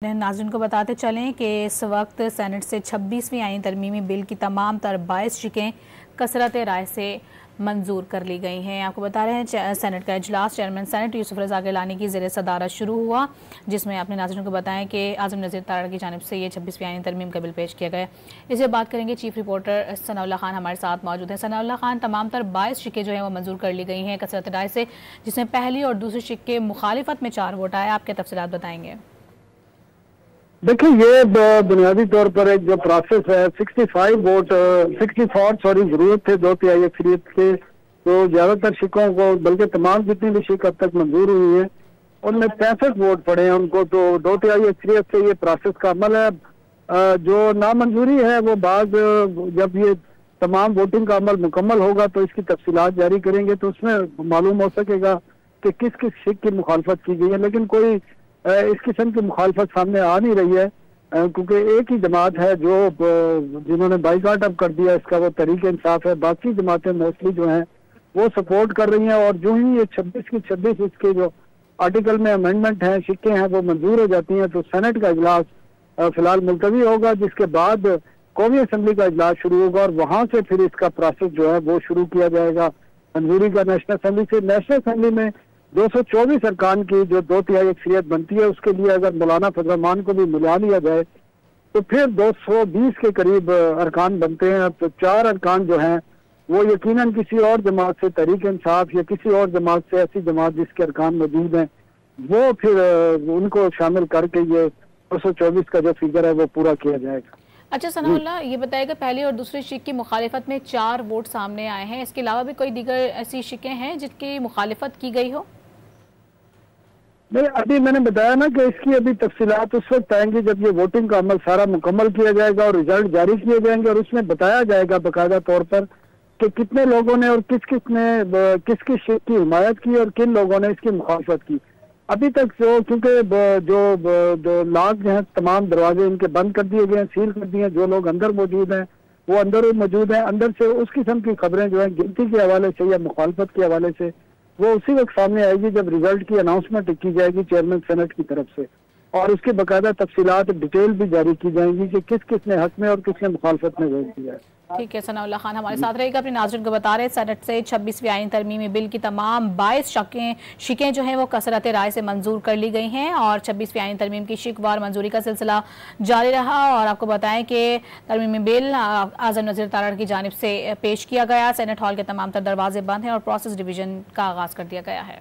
नाज़रीन को बताते चलें कि इस वक्त सेनेट से 26वीं आईनी तरमीमी बिल की तमाम तर 22 शिकें कसरत राय से मंजूर कर ली गई हैं। आपको बता रहे हैं सेनेट का इजलास चेयरमैन सेनेट यूसुफ रज़ा गिलानी की ज़ेर सदारत शुरू हुआ, जिसमें अपने नाज़रीन को बताएं कि आज़म नज़ीर तारड़ की जानिब से ये 26वीं आईनी तरमीम का बिल पेश किया गया। इसे बात करेंगे, चीफ रिपोर्टर सनाउल्लाह खान हमारे साथ मौजूद हैं। सनाउल्लाह खान, तमाम तर 22 शिकें जो हैं वो मंजूर कर ली गई हैं कसरत राय से, जिसमें पहली और दूसरी शिक के मुखालिफत में 4 वोट आए। आपके तफसीलात बताएंगे। देखिए, ये बुनियादी तौर पर एक जो प्रोसेस है 64 जरूरत थे 2/3 अक्सरियत के, तो ज्यादातर शिकों को, बल्कि तमाम जितनी भी शिक अब तक मंजूर हुई है उनमें 65 वोट पड़े हैं उनको, तो 2/3 अक्सरियत से ये प्रोसेस का अमल है। जो नामंजूरी है वो बाद जब ये तमाम वोटिंग का अमल मुकम्मल होगा तो इसकी तफसीलात जारी करेंगे, तो उसमें मालूम हो सकेगा कि किस किस शिक की मुखालफत की गई है। लेकिन कोई इस किस्म की मुखालफत सामने आ नहीं रही है, क्योंकि एक ही जमात है जो जिन्होंने बाइकाट अब कर दिया, इसका वो तहरीक इंसाफ है। बाकी जमातें मोस्टली जो हैं वो सपोर्ट कर रही हैं, और जो ही ये 26 की 26 इसके जो आर्टिकल में अमेंडमेंट हैं, शिक्के हैं, वो मंजूर हो जाती हैं, तो सेनेट का इजलास फिलहाल मुलतवी होगा, जिसके बाद कौमी असम्बली का इजलास शुरू होगा और वहां से फिर इसका प्रोसेस जो है वो शुरू किया जाएगा मंजूरी का नेशनल असम्बली से। नेशनल असम्बली में 224 अरकान की जो 2/3 अक्सरियत बनती है, उसके लिए अगर मौलाना फजल रहमान को भी मिला लिया जाए तो फिर 220 के करीब अरकान बनते हैं। तो 4 अरकान जो हैं वो यकीनन किसी और जमात से, तहरीक इंसाफ या किसी और जमात से, ऐसी जमात जिसके अरकान मौजूद हैं, वो फिर उनको शामिल करके ये 224 का जो फिगर है वो पूरा किया जाएगा। अच्छा सनाउल्लाह, ये बताएगा पहली और दूसरी शिक की मुखालिफत में 4 वोट सामने आए हैं, इसके अलावा भी कोई दीगर ऐसी शिकें हैं जिनकी मुखालिफत की गई हो? नहीं, अभी मैंने बताया ना कि इसकी अभी तफसीलात उस वक्त आएंगी जब ये वोटिंग का अमल सारा मुकम्मल किया जाएगा और रिजल्ट जारी किए जाएंगे, और उसमें बताया जाएगा बाकायदा तौर पर कि कितने लोगों ने और किस किस शिक की हिमायत की और किन लोगों ने इसकी मुखालफत की। अभी तक जो, क्योंकि जो लॉक जो है, तमाम दरवाजे इनके बंद कर दिए गए हैं, सील कर दिए हैं, जो लोग अंदर मौजूद हैं वो अंदर मौजूद हैं। अंदर से उस किस्म की खबरें जो है गिनती के हवाले से या मुखालफत के हवाले से वो उसी वक्त सामने आएगी जब रिजल्ट की अनाउंसमेंट की जाएगी चेयरमैन सेनेट की तरफ से, और उसकी बाकायदा तफसीलात डिटेल भी जारी की जाएंगी कि किस किसने हक में और किसने मुखालफत में वोट दिया है। ठीक है, सनाउल्लाह खान हमारे साथ रहेगा। अपने नाज़रीन को बता रहे सेनेट से 26वीं आईनी तरमीमी बिल की तमाम 22 शिकें जो हैं वो कसरत राय से मंजूर कर ली गई हैं और 26वीं आईनी तरमीम की शिकवार मंजूरी का सिलसिला जारी रहा। और आपको बताएं कि तरमीमी बिल आज़म नज़ीर तारड़ की जानिब से पेश किया गया। सेनेट हॉल के तमाम तर दरवाजे बंद हैं और प्रोसेस डिवीजन का आगाज़ कर दिया गया है।